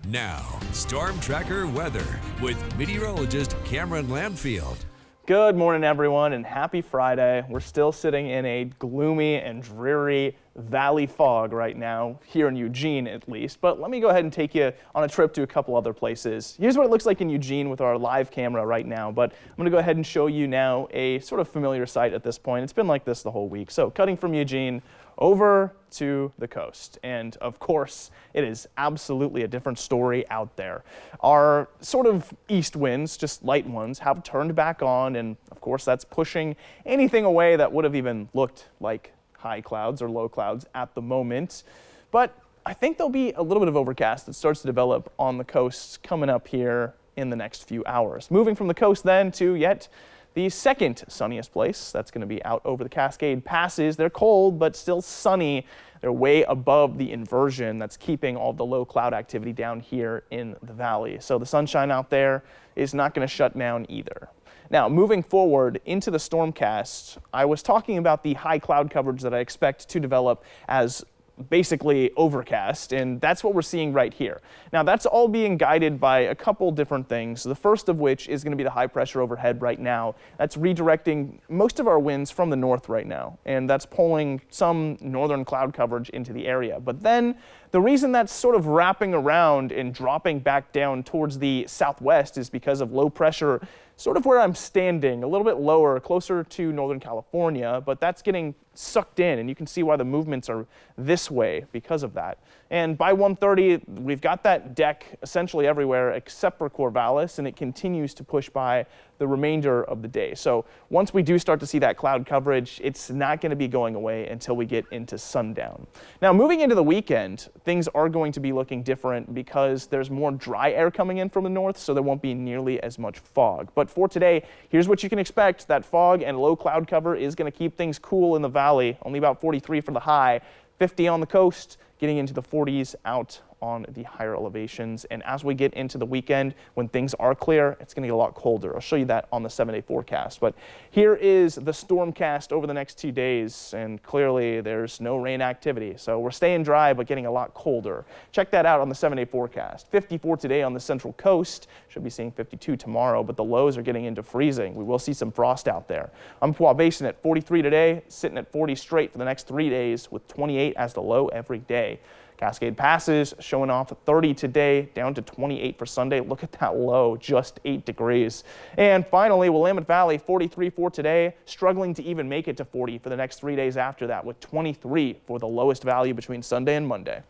Now, Storm Tracker weather with meteorologist Cameron Lamfield. Good morning, everyone, and happy Friday. We're still sitting in a gloomy and dreary valley fog right now, here in Eugene at least. But let me go ahead and take you on a trip to a couple other places. Here's what it looks like in Eugene with our live camera right now, but I'm going to go ahead and show you now a sort of familiar sight at this point. It's been like this the whole week. So cutting from Eugene over to the coast. And of course, it is absolutely a different story out there. Our sort of east winds, just light ones, have turned back on. And of course, that's pushing anything away that would have even looked like high clouds or low clouds at the moment. But I think there'll be a little bit of overcast that starts to develop on the coasts coming up here in the next few hours. Moving from the coast then to yet the second sunniest place, that's going to be out over the Cascade Passes. They're cold, but still sunny. They're way above the inversion that's keeping all the low cloud activity down here in the valley. So the sunshine out there is not going to shut down either. Now, moving forward into the stormcast, I was talking about the high cloud coverage that I expect to develop as basically overcast, and that's what we're seeing right here. Now, that's all being guided by a couple different things, the first of which is going to be the high pressure overhead right now. That's redirecting most of our winds from the north right now, and that's pulling some northern cloud coverage into the area. But then the reason that's sort of wrapping around and dropping back down towards the southwest is because of low pressure sort of where I'm standing, a little bit lower, closer to Northern California, but that's getting sucked in, and you can see why the movements are this way because of that. And by 1:30, we've got that deck essentially everywhere except for Corvallis, and it continues to push by the remainder of the day. So once we do start to see that cloud coverage, it's not going to be going away until we get into sundown. Now, moving into the weekend, things are going to be looking different because there's more dry air coming in from the north, so there won't be nearly as much fog. But for today, here's what you can expect. That fog and low cloud cover is going to keep things cool in the valley. Only about 43 for the high, 50 on the coast, getting into the 40s out on the higher elevations. And as we get into the weekend, when things are clear, it's going to get a lot colder. I'll show you that on the 7-day forecast. But here is the stormcast over the next 2 days, and clearly there's no rain activity. So we're staying dry, but getting a lot colder. Check that out on the 7-day forecast. 54 today on the central coast. Should be seeing 52 tomorrow, but the lows are getting into freezing. We will see some frost out there. Umpqua Basin at 43 today, sitting at 40 straight for the next 3 days with 28 as the low every day. Cascade Passes showing off 30 today, down to 28 for Sunday. Look at that low, just 8 degrees. And finally, Willamette Valley, 43 for today, struggling to even make it to 40 for the next 3 days after that, with 23 for the lowest value between Sunday and Monday.